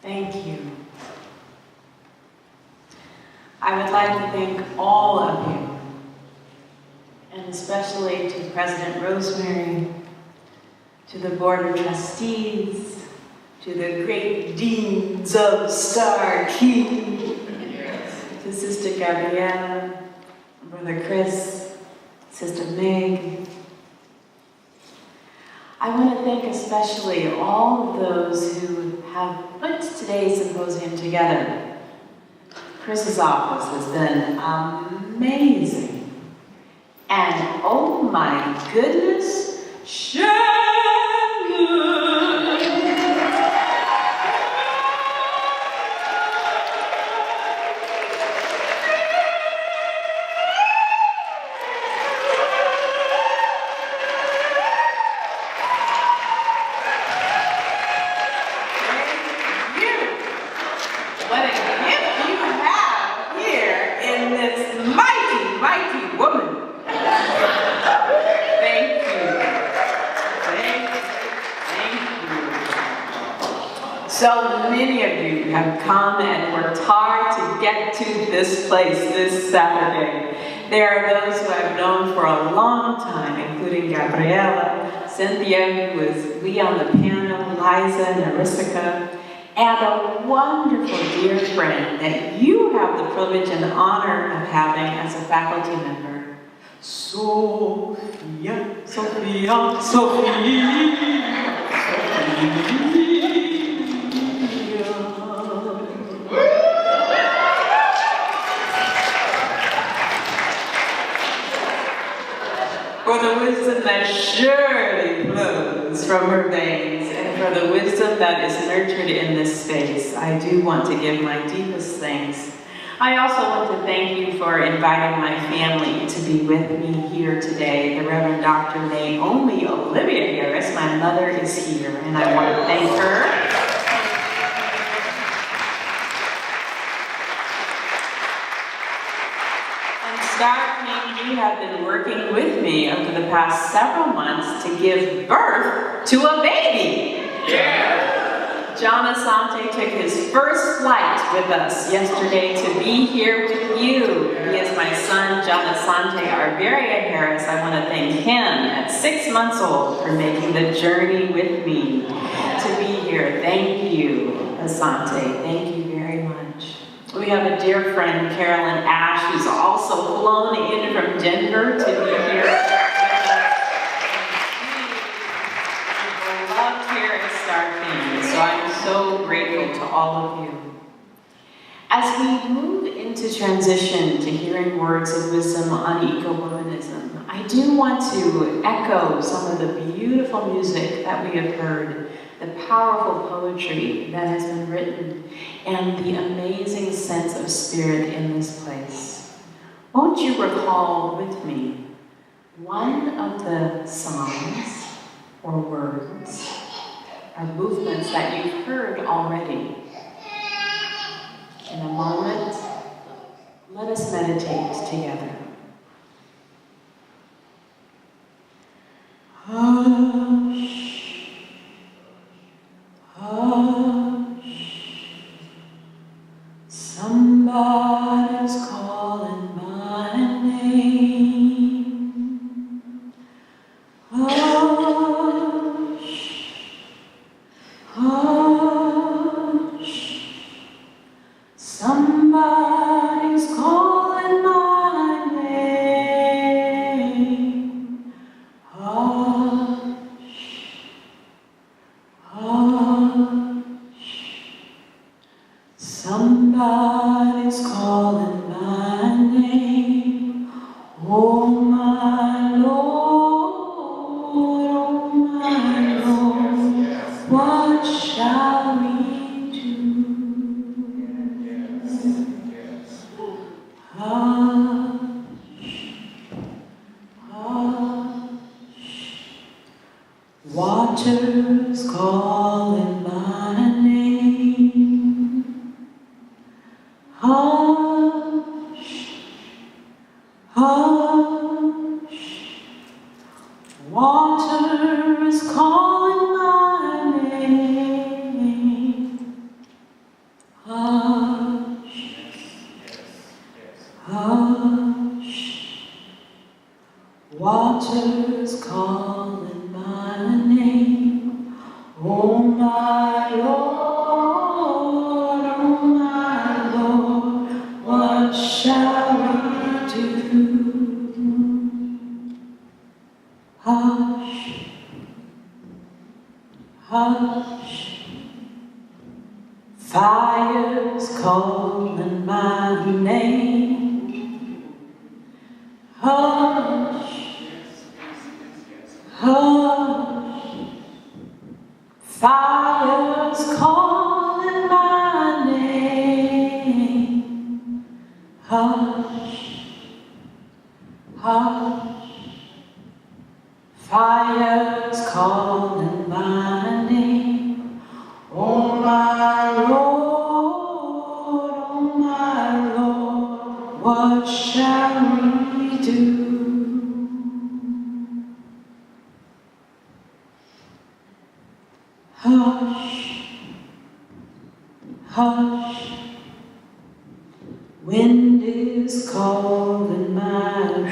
Thank you. I would like to thank all of you, and especially to President Rosemary, to the Board of Trustees, to the great deans of Starr King, to Sister Gabriella, Brother Chris, Sister Meg. I want to thank especially all of those who have put today's symposium together. Chris's office has been amazing. And oh my goodness, what a gift you have here in this mighty, mighty woman. Thank you. Thank you. So many of you have come and worked hard to get to this place this Saturday. There are those who I've known for a long time, including Gabriella, Cynthia, who was we on the piano, Liza, Narissa, and a wonderful dear friend that you have the privilege and honor of having as a faculty member, Sophia. For the wisdom that surely flows from her veins, and for the wisdom that is nurtured in this space, I do want to give my deepest thanks. I also want to thank you for inviting my family to be with me here today. The Reverend Dr. Naomi Olivia Harris, my mother, is here, and I want to thank her. Starr King, you have been working with me over the past several months to give birth to a baby. Yeah. John Asante took his first flight with us yesterday to be here with you. He is my son, John Asante Arberia Harris. I want to thank him at 6 months old for making the journey with me to be here. Thank you, Asante. Thank you very much. We have a dear friend, Carolyn Ash, who's also flown in from Denver to be here with us. She's beloved here at Starr King, so I'm so grateful to all of you. As we move into transition to hearing words of wisdom on eco-womanism, I do want to echo some of the beautiful music that we have heard, the powerful poetry that has been written, and the amazing sense of spirit in this place. Won't you recall with me one of the songs or words or movements that you've heard already? In a moment, let us meditate together. Hush. Hush, somebody's calling my name. Hush, hush, somebody's calling my name. Hush, hush, somebody's calling my name. Oh my Lord, oh my Lord, what shall we do? Hush, hush, water's calling my name. Hush, hush, water's calling my name. Hush, fire's calling my name. Hush, hush, fire's calling my name. Hush, hush, fire's calling my name. Oh my Lord, what shall we do? Hush, hush, wind is calling my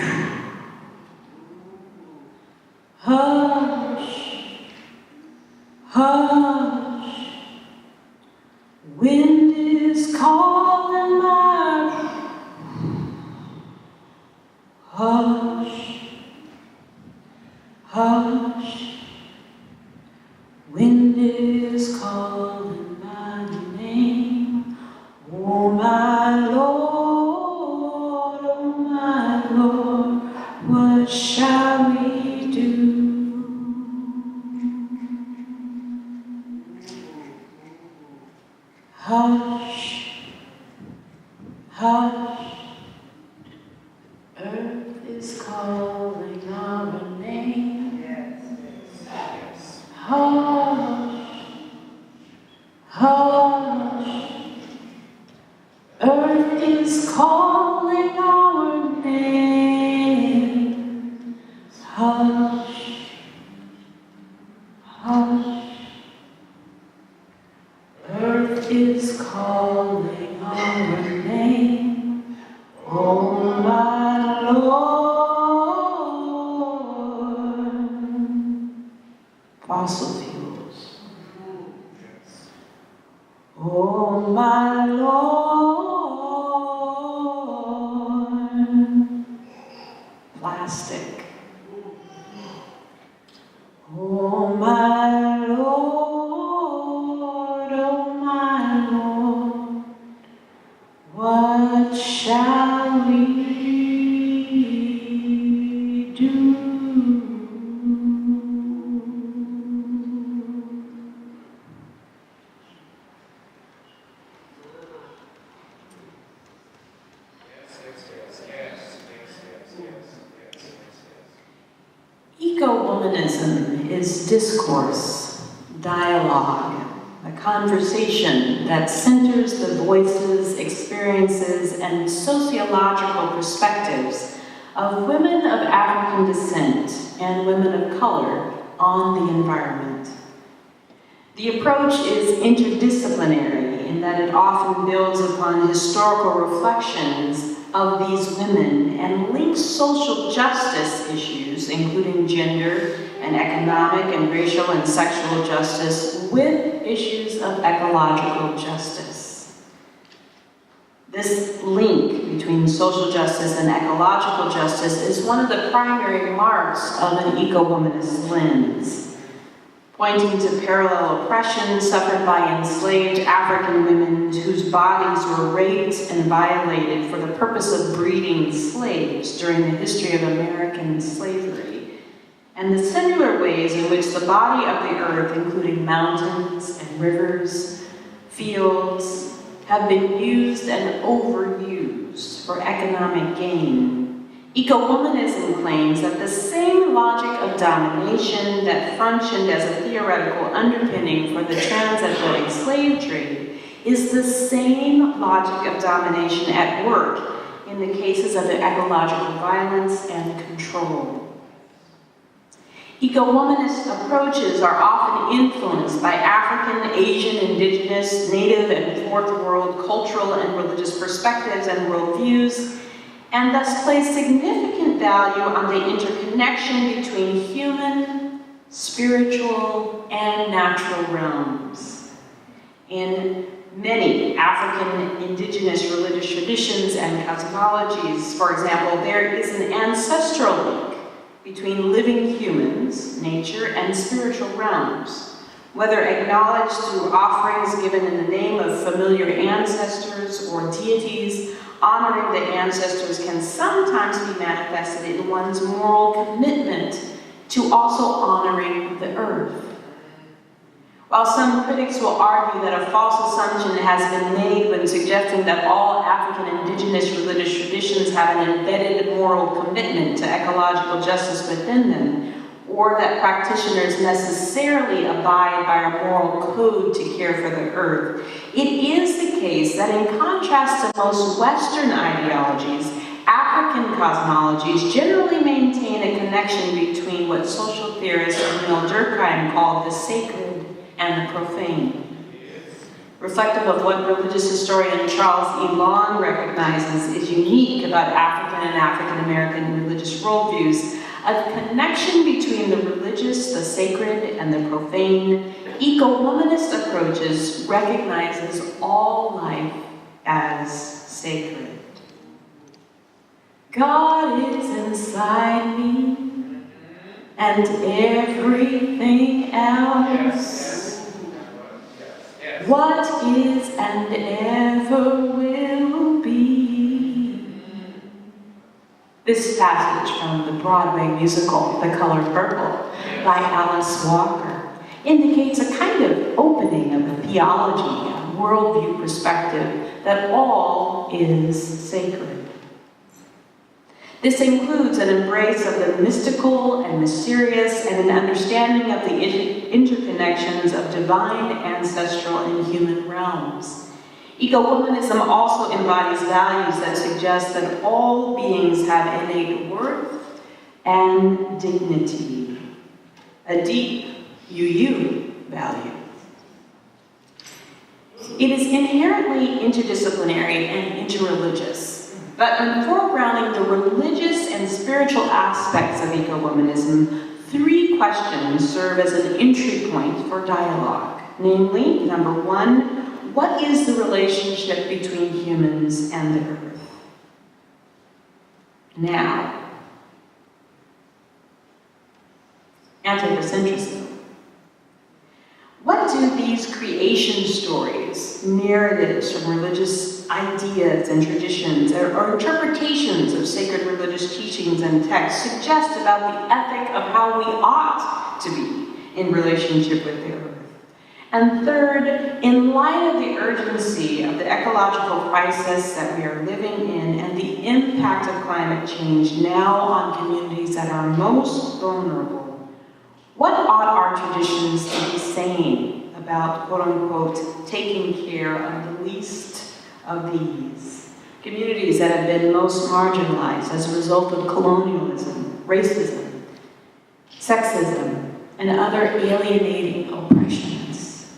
hush, hush, wind is calling my hush, hush, wind is calling my name. Oh my Lord, what shall we do? Hush, hush, earth is calling our name. Yes, yes. Hush, hush, earth is calling our name. Hush, hush, earth is calling our name. Oh my Lord, fossil fuels. Oh my Lord, plastic. Oh my Lord, what shall we do? Ecowomanism is discourse, dialogue, a conversation that centers the voices, experiences, and sociological perspectives of women of African descent and women of color on the environment. The approach is interdisciplinary in that it often builds upon historical reflections of these women and links social justice issues, including gender and economic and racial and sexual justice, with issues of ecological justice. This link between social justice and ecological justice is one of the primary marks of an eco-womanist lens, pointing to parallel oppression suffered by enslaved African women whose bodies were raped and violated for the purpose of breeding slaves during the history of American slavery, and the similar ways in which the body of the earth, including mountains and rivers, fields, have been used and overused for economic gain. Ecowomanism claims that the same logic of domination that functioned as a theoretical underpinning for the transatlantic slave trade is the same logic of domination at work in the cases of ecological violence and control. Eco-womanist approaches are often influenced by African, Asian, Indigenous, Native, and Fourth World cultural and religious perspectives and worldviews, and thus place significant value on the interconnection between human, spiritual, and natural realms. In many African indigenous religious traditions and cosmologies, for example, there is an ancestral link between living humans, nature, and spiritual realms, whether acknowledged through offerings given in the name of familiar ancestors or deities. Honoring the ancestors can sometimes be manifested in one's moral commitment to also honoring the earth. While some critics will argue that a false assumption has been made when suggesting that all African indigenous religious traditions have an embedded moral commitment to ecological justice within them, or that practitioners necessarily abide by a moral code to care for the earth, it is the case that in contrast to most Western ideologies, African cosmologies generally maintain a connection between what social theorist Emil Durkheim called the sacred and the profane. Reflective of what religious historian Charles E. Long recognizes is unique about African and African American religious worldviews, a connection between the religious, the sacred, and the profane. Eco-womanist approaches recognizes all life as sacred. God is inside me, and everything else. What is and ever will be. This passage from the Broadway musical, The Color Purple, by Alice Walker, indicates a kind of opening of the theology and worldview perspective that all is sacred. This includes an embrace of the mystical and mysterious and an understanding of the interconnections of divine, ancestral, and human realms. Ecowomanism also embodies values that suggest that all beings have innate worth and dignity, a deep UU value. It is inherently interdisciplinary and interreligious. But in foregrounding the religious and spiritual aspects of ecowomanism, three questions serve as an entry point for dialogue. Namely, number one, what is the relationship between humans and the earth? Now, anthropocentrism. What do these creation stories, narratives from religious ideas and traditions, or interpretations of sacred religious teachings and texts suggest about the ethic of how we ought to be in relationship with the earth? And third, in light of the urgency of the ecological crisis that we are living in and the impact of climate change now on communities that are most vulnerable, what ought our traditions to be saying about, quote-unquote, taking care of the least of these? Communities that have been most marginalized as a result of colonialism, racism, sexism, and other alienating oppressions.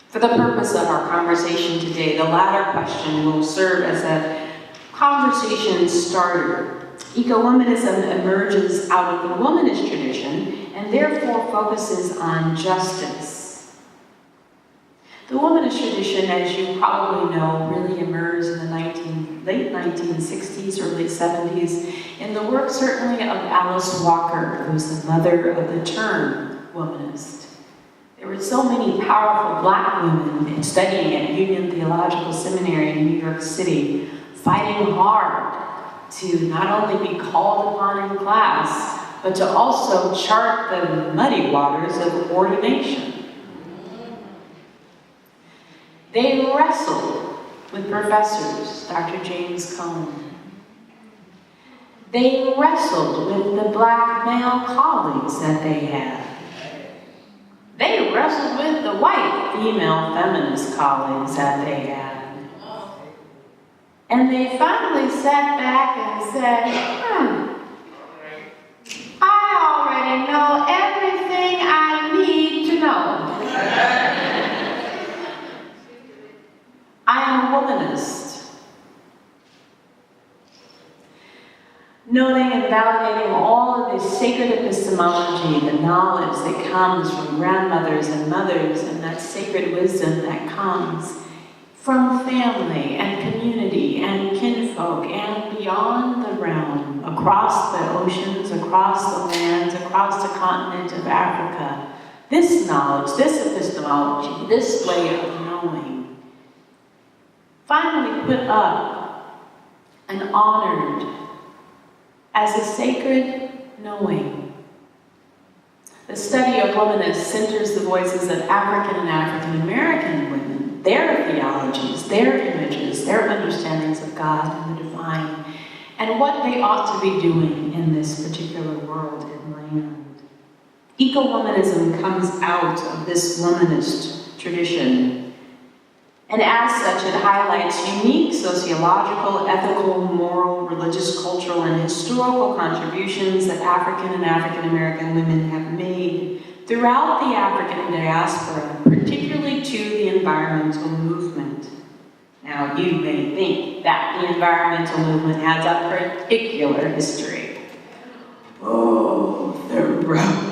For the purpose of our conversation today, the latter question will serve as a conversation starter. Ecowomanism emerges out of the womanist tradition and therefore focuses on justice. The womanist tradition, as you probably know, really emerged in the late 1960s, early 70s, in the work certainly of Alice Walker, who's the mother of the term womanist. There were so many powerful Black women studying at Union Theological Seminary in New York City, fighting hard to not only be called upon in class, but to also chart the muddy waters of ordination. They wrestled with professors, Dr. James Cone. They wrestled with the Black male colleagues that they had. They wrestled with the white female feminist colleagues that they had. And they finally sat back and said, I already know everything I need to know. I am a womanist. Noting and validating all of this sacred epistemology, the knowledge that comes from grandmothers and mothers, and that sacred wisdom that comes from family and community and kinfolk and beyond the realm, across the oceans, across the lands, across the continent of Africa, this knowledge, this epistemology, this way of knowing, finally put up and honored as a sacred knowing. The study of womanists centers the voices of African and African American women, their theologies, their images, their understandings of God and the divine, and what they ought to be doing in this particular world and land. Ecowomanism comes out of this womanist tradition, and as such it highlights unique sociological, ethical, moral, religious, cultural, and historical contributions that African and African American women have made throughout the African diaspora, particularly to the environmental movement. Now, you may think that the environmental movement has a particular history. Oh, the road.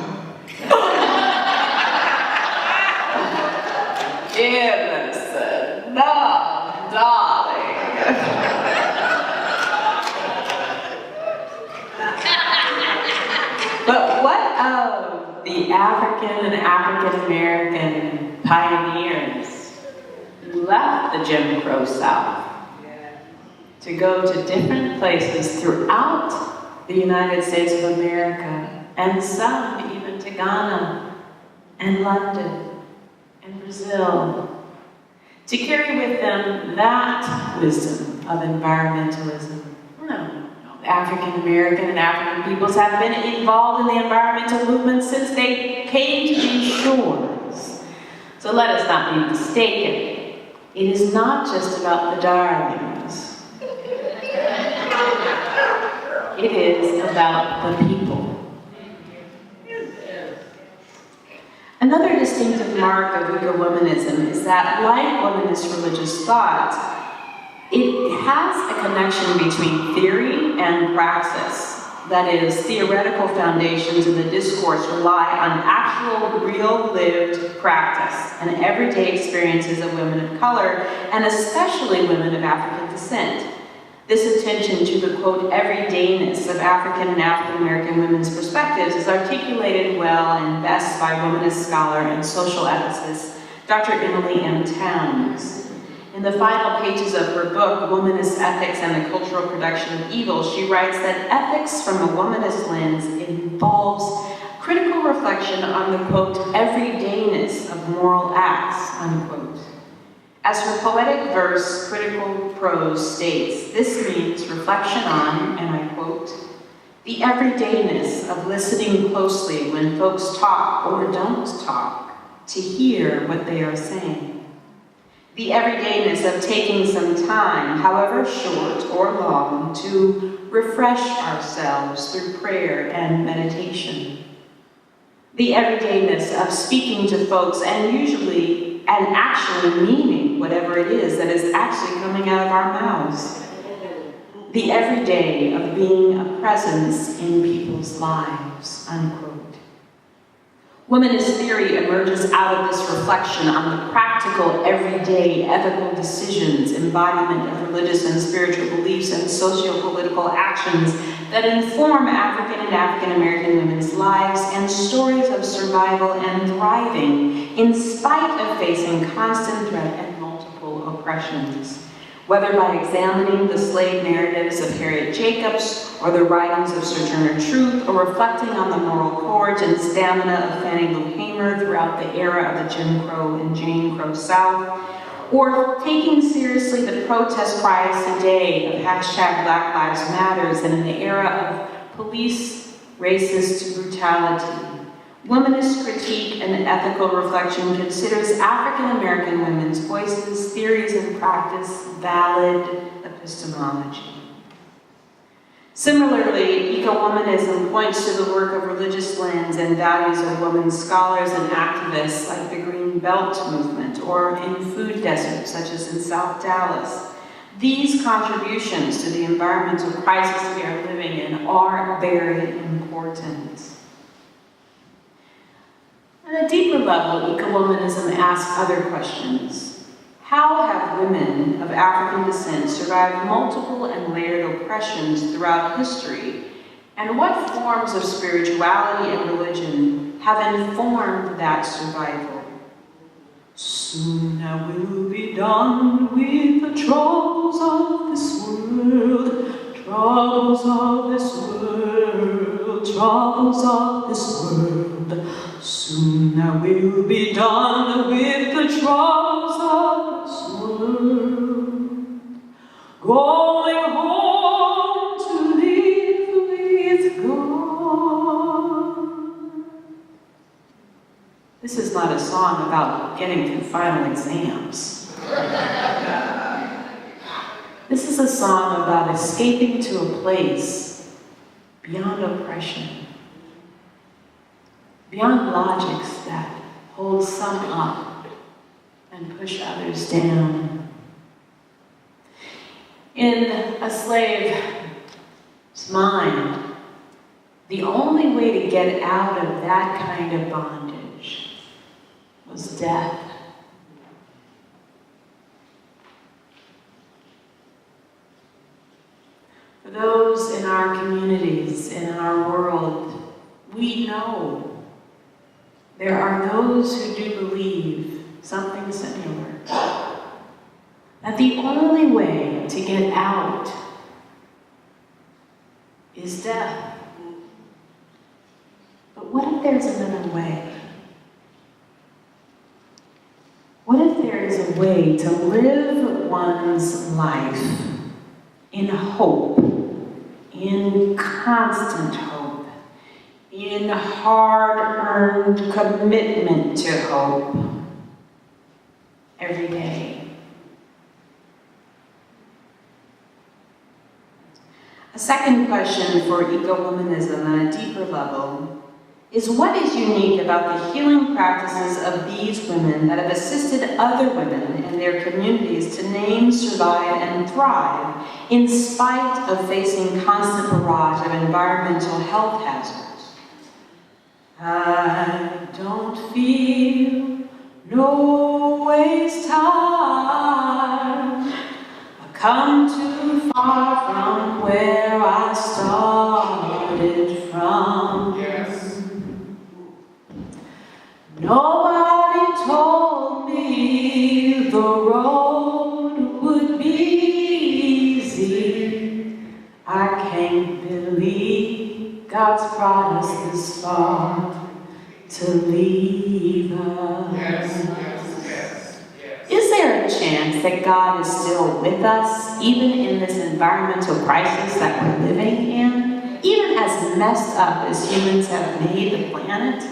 Innocent, no, darling. But what of the African and African American pioneers who left the Jim Crow South to go to different places throughout the United States of America, and some even to Ghana and London and Brazil, to carry with them that wisdom of environmentalism? No. African American and African peoples have been involved in the environmental movement since they came to these shores. So let us not be mistaken. It is not just about the darlings. It is about the people. Another distinctive mark of eco-womanism is that, like womanist religious thought, it has a connection between theory and praxis. That is, theoretical foundations in the discourse rely on actual, real, lived practice and everyday experiences of women of color, and especially women of African descent. This attention to the, quote, everydayness of African and African American women's perspectives is articulated well and best by womanist scholar and social ethicist Dr. Emily M. Towns. In the final pages of her book, Womanist Ethics and the Cultural Production of Evil, she writes that ethics from a womanist lens involves critical reflection on the, quote, everydayness of moral acts, unquote. As her poetic verse, critical prose states, this means reflection on, and I quote, the everydayness of listening closely when folks talk or don't talk, to hear what they are saying. The everydayness of taking some time, however short or long, to refresh ourselves through prayer and meditation. The everydayness of speaking to folks and actually meaning whatever it is that is actually coming out of our mouths. The everyday of being a presence in people's lives, unquote. Womanist theory emerges out of this reflection on the practical, everyday, ethical decisions, embodiment of religious and spiritual beliefs, and socio-political actions that inform African and African American women's lives and stories of survival and thriving in spite of facing constant threat and multiple oppressions. Whether by examining the slave narratives of Harriet Jacobs or the writings of Sojourner Truth, or reflecting on the moral courage and stamina of Fannie Lou Hamer throughout the era of the Jim Crow and Jane Crow South, or taking seriously the protest cries today of hashtag Black Lives Matters and in the era of police racist brutality, womanist critique and ethical reflection considers African American women's voices, theories, and practice valid epistemology. Similarly, eco-womanism points to the work of religious lens and values of women scholars and activists like the Green Belt movement or in food deserts such as in South Dallas. These contributions to the environmental crisis we are living in are very important. On a deeper level, eco-womanism asks other questions. How have women of African descent survived multiple and layered oppressions throughout history? And what forms of spirituality and religion have informed that survival. Soon I will be done with the troubles of this world, troubles of this world, troubles of this world. Soon I will be done with the troubles of this world. Going home to live with God. This is not a song about getting through final exams. This is a song about escaping to a place beyond oppression, beyond logics that hold some up and push others down. In a slave's mind, the only way to get out of that kind of bondage was death. For those in our communities, in our world, we know there are those who do believe something similar. That the only way to get out is death. But what if there's another way? What if there is a way to live one's life in hope, in constant hope, in hard-earned commitment to hope every day? A second question for eco-womanism on a deeper level is what is unique about the healing practices of these women that have assisted other women in their communities to name, survive, and thrive in spite of facing constant barrage of environmental health hazards? I don't feel no waste time. I come too far from where I started from. Yes. Nobody told me the road would be easy. I can't believe God's brought us this far to leave us. Yes, yes, yes, yes. Is there a chance that God is still with us, even in this environmental crisis that we're living in? Even as messed up as humans have made the planet?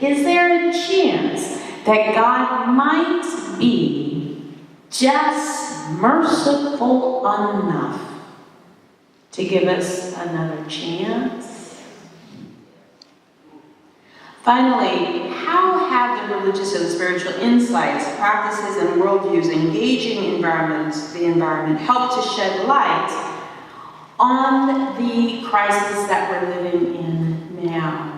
Is there a chance that God might be just merciful enough to give us another chance? Finally, how have the religious and spiritual insights, practices, and worldviews engaging the environment helped to shed light on the crisis that we're living in now?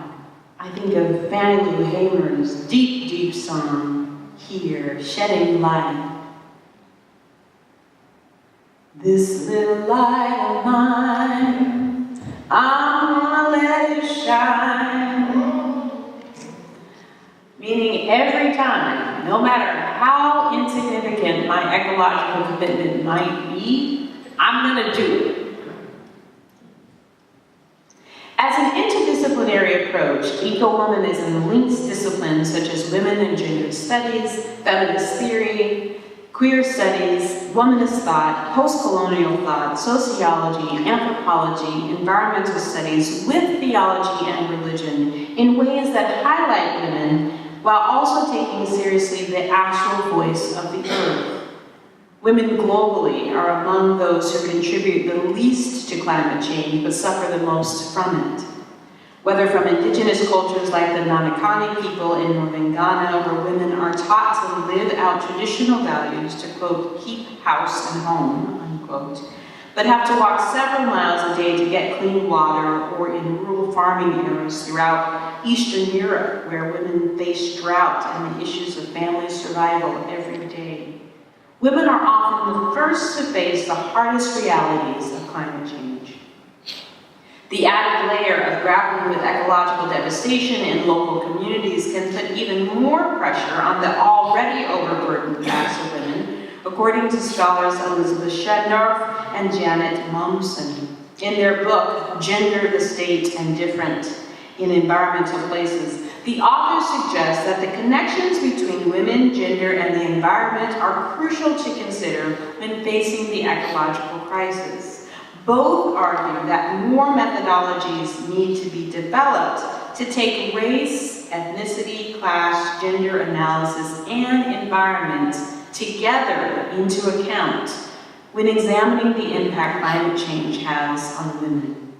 I think of Fannie Lou Hamer's deep, deep song, Here, Shedding Light. This little light of mine, I'm gonna let it shine. Meaning every time, no matter how insignificant my ecological commitment might be, I'm gonna do it. As an interdisciplinary approach, eco-womanism links disciplines such as women and gender studies, feminist theory, queer studies, womanist thought, post-colonial thought, sociology, anthropology, environmental studies with theology and religion in ways that highlight women while also taking seriously the actual voice of the earth. Women globally are among those who contribute the least to climate change but suffer the most from it. Whether from indigenous cultures like the Nanakani people in northern Ghana, where women are taught to live out traditional values to, quote, keep house and home, unquote, but have to walk several miles a day to get clean water, or in rural farming areas throughout Eastern Europe, where women face drought and the issues of family survival every day. Women are often the first to face the hardest realities of climate change. The added layer of grappling with ecological devastation in local communities can put even more pressure on the already overburdened backs of women, according to scholars Elizabeth Shednorf and Janet Mommsen. In their book, Gender, the State, and Different in Environmental Places, the authors suggest that the connections between women, gender, and the environment are crucial to consider when facing the ecological crisis. Both argue that more methodologies need to be developed to take race, ethnicity, class, gender analysis, and environment together into account when examining the impact climate change has on women.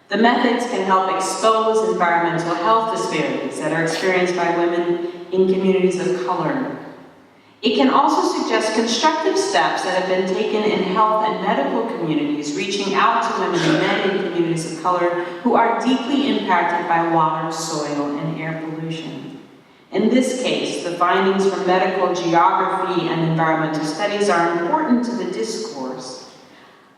The methods can help expose environmental health disparities that are experienced by women in communities of color. It can also suggest constructive steps that have been taken in health and medical communities, reaching out to women and men in communities of color who are deeply impacted by water, soil, and air pollution. In this case, the findings from medical geography and environmental studies are important to the discourse.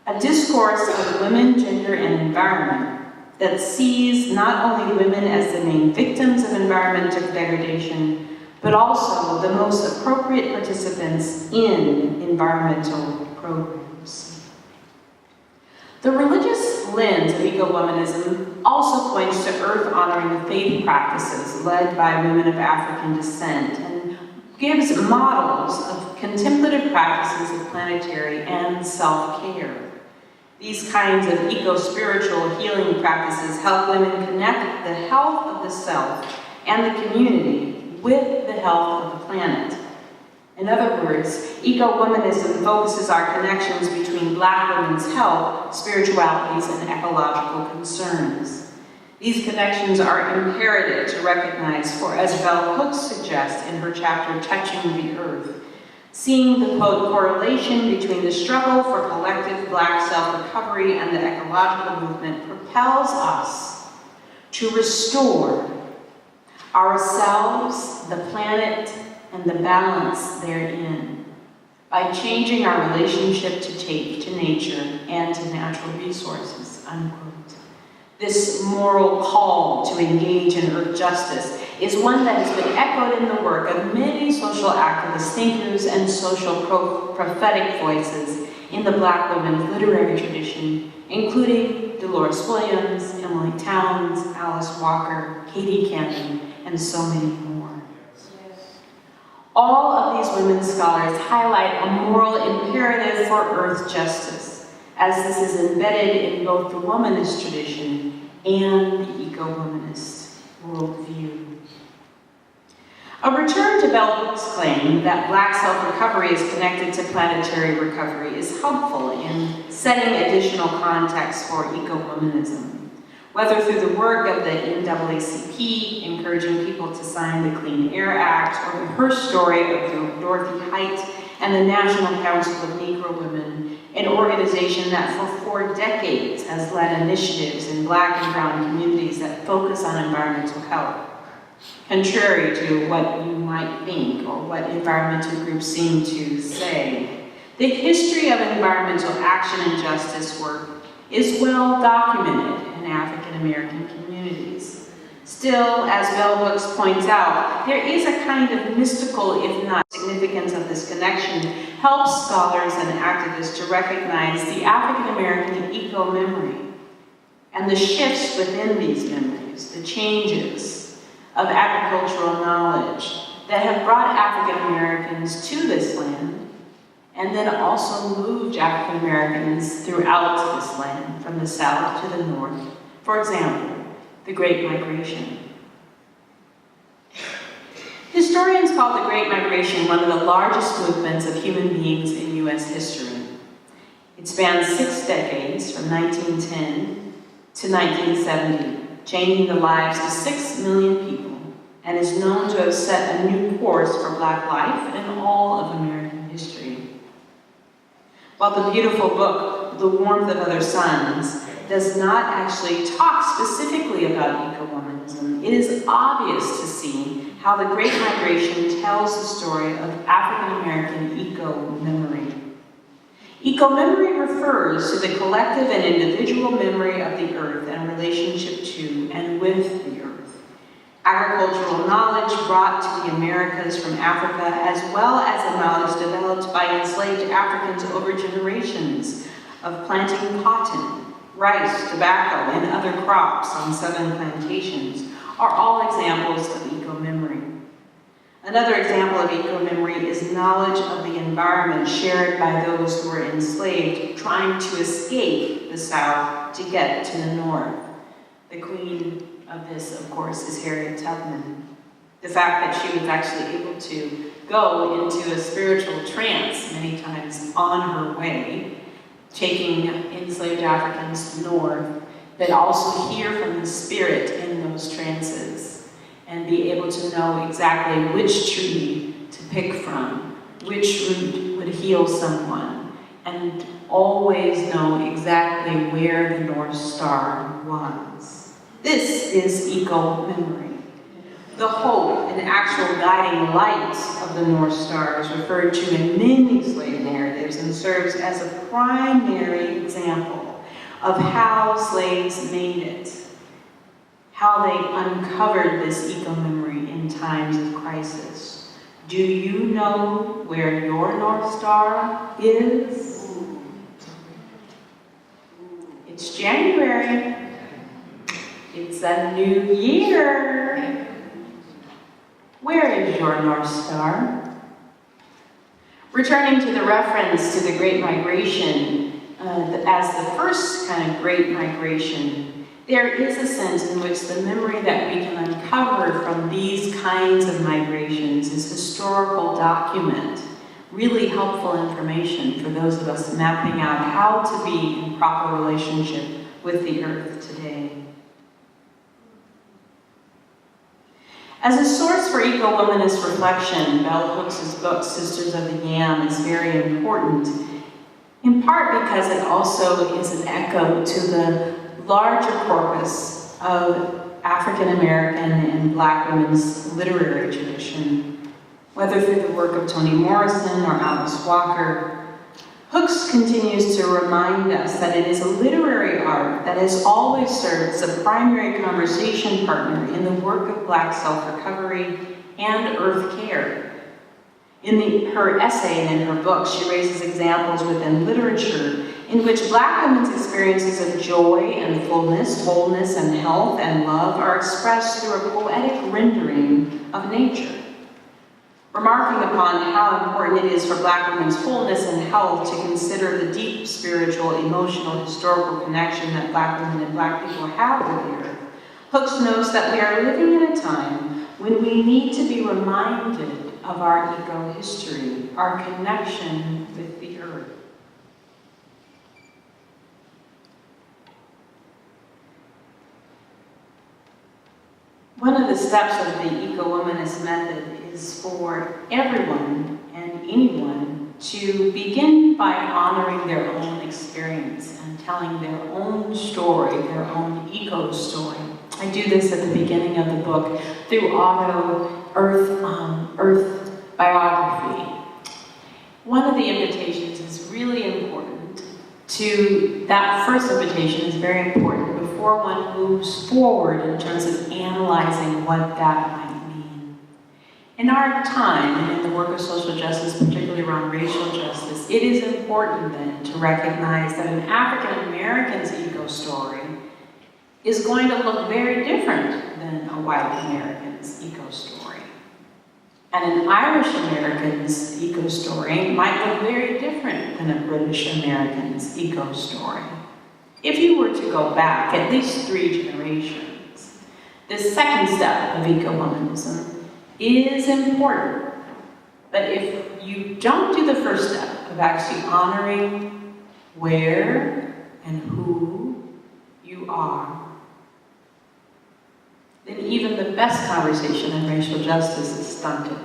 A discourse of women, gender, and environment that sees not only women as the main victims of environmental degradation, but also the most appropriate participants in environmental programs. The religious lens of eco-womanism also points to earth-honoring faith practices led by women of African descent and gives models of contemplative practices of planetary and self-care. These kinds of eco-spiritual healing practices help women connect the health of the self and the community with the health of the planet. In other words, eco-womanism focuses our connections between Black women's health, spiritualities, and ecological concerns. These connections are imperative to recognize, for as Bell Hooks suggests in her chapter, Touching the Earth, seeing the, quote, correlation between the struggle for collective Black self-recovery and the ecological movement propels us to restore ourselves, the planet, and the balance therein by changing our relationship to nature and to natural resources, unquote. This moral call to engage in earth justice is one that has been echoed in the work of many social activist thinkers and social prophetic voices in the Black women's literary tradition, including Dolores Williams, Emily Towns, Alice Walker, Katie Cannon, and so many more. All of these women scholars highlight a moral imperative for earth justice, as this is embedded in both the womanist tradition and the eco-womanist worldview. A return to Bell Hooks' claim that Black self-recovery is connected to planetary recovery is helpful in setting additional context for eco-womanism. Whether through the work of the NAACP, encouraging people to sign the Clean Air Act, or her story of Dorothy Height and the National Council of Negro Women, an organization that for 4 decades has led initiatives in Black and brown communities that focus on environmental health. Contrary to what you might think or what environmental groups seem to say, the history of environmental action and justice work is well documented in African American communities. Still, as Bell Hooks points out, there is a kind of mystical, if not significance of this connection, helps scholars and activists to recognize the African American eco-memory and the shifts within these memories, the changes of agricultural knowledge that have brought African Americans to this land and then also moved African Americans throughout this land, from the south to the north. For example, the Great Migration. Historians call the Great Migration one of the largest movements of human beings in U.S. history. It spans 6 decades, from 1910 to 1970, changing the lives of 6 million people, and is known to have set a new course for Black life and all of American history. While the beautiful book, The Warmth of Other Suns, does not actually talk specifically about eco-womanism, it is obvious to see how the Great Migration tells the story of African American eco-memory. Eco-memory refers to the collective and individual memory of the earth and relationship to and with the earth. Agricultural knowledge brought to the Americas from Africa, as well as the knowledge developed by enslaved Africans over generations of planting cotton, rice, tobacco, and other crops on southern plantations, are all examples of eco-memory. Another example of eco-memory is knowledge of the environment shared by those who were enslaved trying to escape the South to get to the North. The queen of this, of course, is Harriet Tubman. The fact that she was actually able to go into a spiritual trance many times on her way, taking enslaved Africans north, but also hear from the spirit in those trances and be able to know exactly which tree to pick from, which root would heal someone, and always know exactly where the North Star was. This is eco-memory. The hope and actual guiding light of the North Star is referred to in many slave narratives and serves as a primary example of how slaves made it, how they uncovered this eco-memory in times of crisis. Do you know where your North Star is? It's January. It's a new year. Where is your North Star? Returning to the reference to the Great Migration as the first kind of Great Migration, there is a sense in which the memory that we can uncover from these kinds of migrations is historical document, really helpful information for those of us mapping out how to be in proper relationship with the earth today. As a source for eco-womanist reflection, Bell Hooks' book, Sisters of the Yam, is very important, in part because it also is an echo to the larger corpus of African American and Black women's literary tradition. Whether through the work of Toni Morrison or Alice Walker, Hooks continues to remind us that it is a literary art that has always served as a primary conversation partner in the work of Black self-recovery and earth care. In her essay and in her book, she raises examples within literature in which Black women's experiences of joy and fullness, wholeness and health and love are expressed through a poetic rendering of nature. Remarking upon how important it is for Black women's wholeness and health to consider the deep spiritual, emotional, historical connection that Black women and Black people have with the earth, Hooks notes that we are living in a time when we need to be reminded of our eco-history, our connection with the earth. One of the steps of the eco-womanist method is for everyone and anyone to begin by honoring their own experience and telling their own story, their own eco-story. I do this at the beginning of the book through Earth biography. One of the invitations is really important that first invitation is very important before one moves forward in terms of analyzing what that might mean. In our time, and in the work of social justice, particularly around racial justice, it is important then to recognize that an African American's eco-story is going to look very different than a white American's eco-story. And an Irish American's eco-story might look very different than a British American's eco-story. If you were to go back at least 3 generations, the second step of eco-womanism is important. But if you don't do the first step of actually honoring where and who you are, then even the best conversation in racial justice is stunted.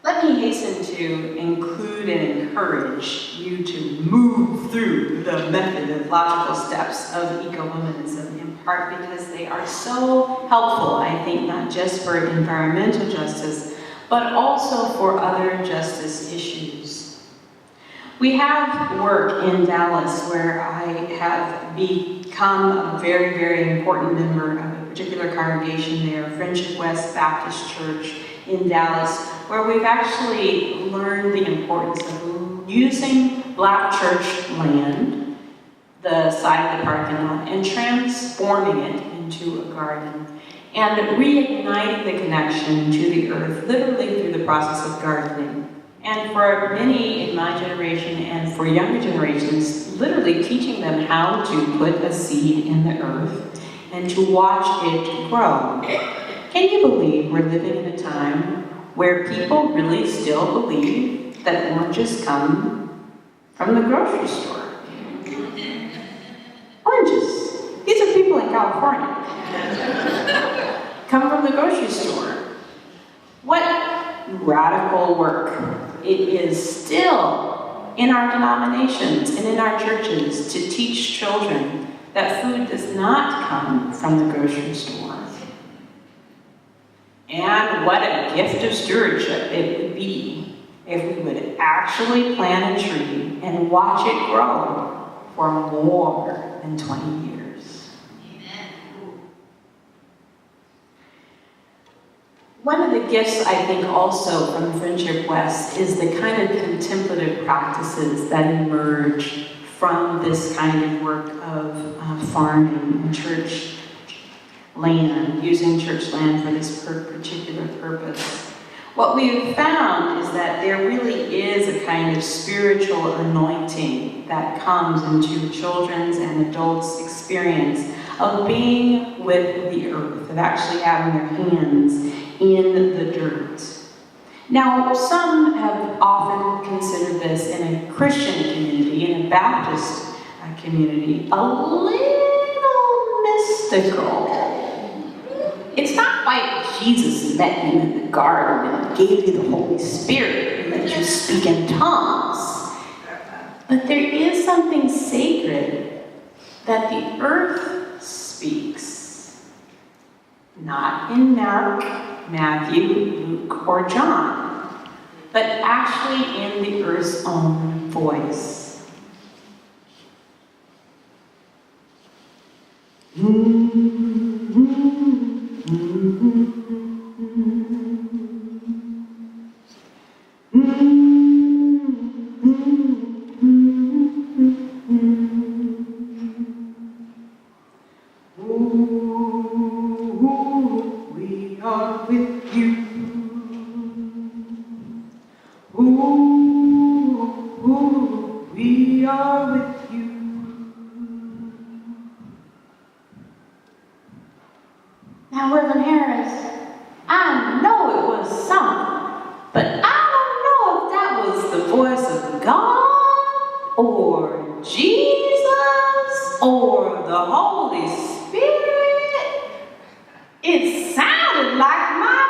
Let me hasten to include and encourage you to move through the methodological steps of eco-womanism, in part because they are so helpful, I think, not just for environmental justice, but also for other justice issues. We have work in Dallas where I have become a very, very important member of a particular congregation there, Friendship West Baptist Church in Dallas, where we've actually learned the importance of using Black church land, the side of the parking lot, and transforming it into a garden, and reigniting the connection to the earth, literally through the process of gardening. And for many in my generation and for younger generations, literally teaching them how to put a seed in the earth and to watch it grow. Can you believe we're living in a time where people really still believe that oranges come from the grocery store? Oranges. These are people in California. Come from the grocery store. What radical work it is still in our denominations and in our churches to teach children that food does not come from the grocery store. And what a gift of stewardship it would be if we would actually plant a tree and watch it grow for more than 20 years. Amen. One of the gifts, I think, also from Friendship West is the kind of contemplative practices that emerge from this kind of work of farming and church land, using church land for this particular purpose. What we've found is that there really is a kind of spiritual anointing that comes into children's and adults' experience of being with the earth, of actually having their hands in the dirt. Now, some have often considered this in a Christian community, in a Baptist community, a little mystical. It's not like Jesus met you in the garden and gave you the Holy Spirit and let you speak in tongues. But there is something sacred that the earth speaks. Not in Mark, Matthew, Luke, or John, but actually in the earth's own voice. We are with you. We are with you. Now, Reverend Harris, I know it was something, but I don't know if that was the voice of God or Jesus or the Holy Spirit. It sounded like my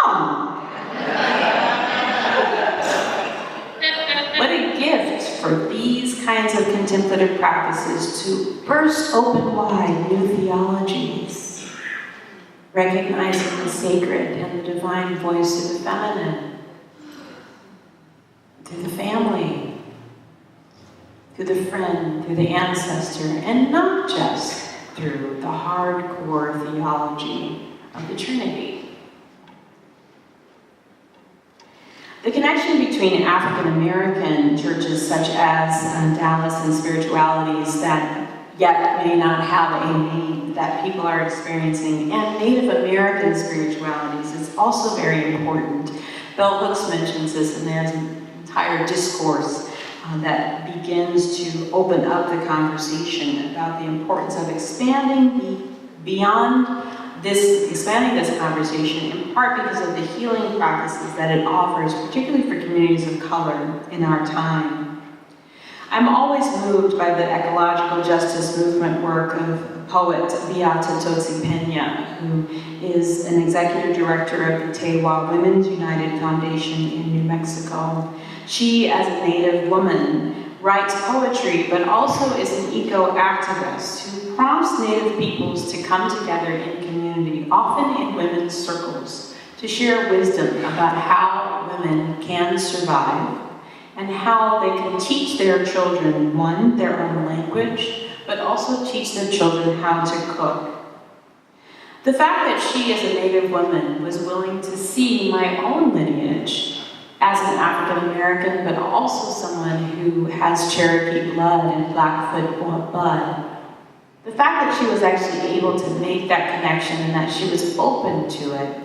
mom. What a gift for these kinds of contemplative practices to burst open wide new theologies, recognizing the sacred and the divine voice of the feminine, through the family, through the friend, through the ancestor, and not just through the hardcore theology of the Trinity. The connection between African American churches such as Dallas and spiritualities that yet may not have a name that people are experiencing, and Native American spiritualities is also very important. Bell Hooks mentions this, and there's an entire discourse that begins to open up the conversation about the importance of expanding this conversation, in part because of the healing practices that it offers, particularly for communities of color in our time. I'm always moved by the ecological justice movement work of poet Beata Totsi Pena, who is an executive director of the Tewa Women's United Foundation in New Mexico. She, as a Native woman, writes poetry, but also is an eco-activist who prompts Native peoples to come together in community, often in women's circles, to share wisdom about how women can survive and how they can teach their children, one, their own language, but also teach their children how to cook. The fact that she, as a Native woman, was willing to see my own lineage as an African American, but also someone who has Cherokee blood and Blackfoot blood. The fact that she was actually able to make that connection and that she was open to it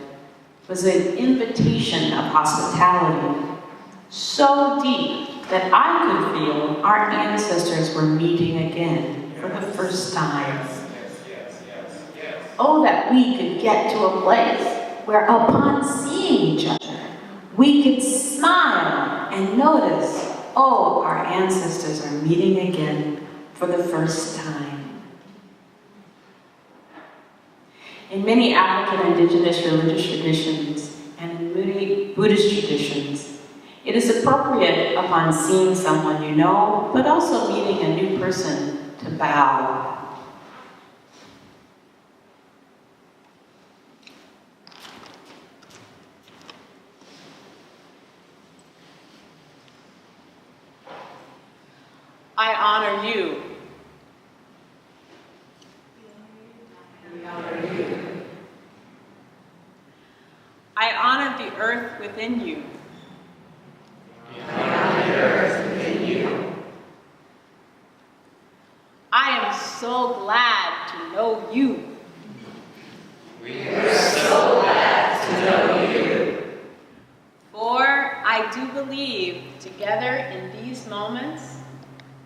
was an invitation of hospitality so deep that I could feel our ancestors were meeting again for the first time. Oh, that we could get to a place where upon seeing each other, we could smile and notice, oh, our ancestors are meeting again for the first time. In many African indigenous religious traditions and in many Buddhist traditions, it is appropriate upon seeing someone you know, but also meeting a new person, to bow. I honor you. I honor the earth within you. I am so glad to know you. We are so glad to know you. For I do believe together in these moments,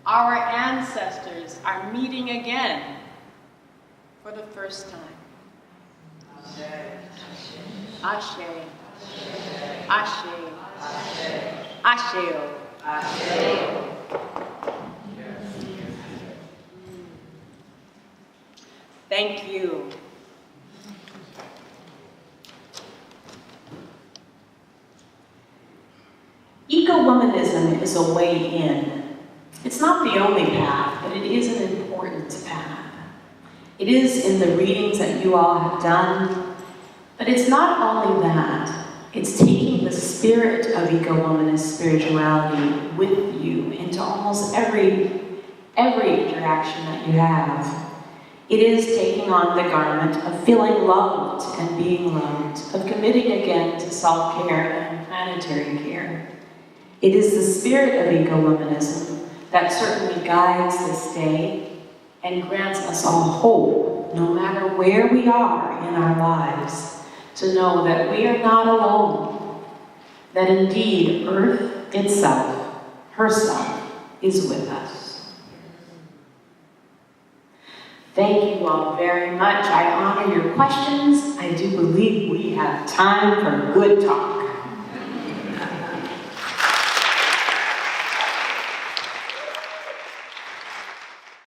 our ancestors are meeting again for the first time. Ashe. Ashe. Ashe. Ashe. Thank you. Ecowomanism is a way in. It's not the only path, but it is an important path. It is in the readings that you all have done, but it's not only that. It's taking the spirit of eco-womanist spirituality with you into almost every interaction that you have. It is taking on the garment of feeling loved and being loved, of committing again to self-care and planetary care. It is the spirit of eco-womanism that certainly guides this day and grants us all hope, no matter where we are in our lives, to know that we are not alone, that indeed Earth itself, herself, is with us. Thank you all very much. I honor your questions. I do believe we have time for good talk.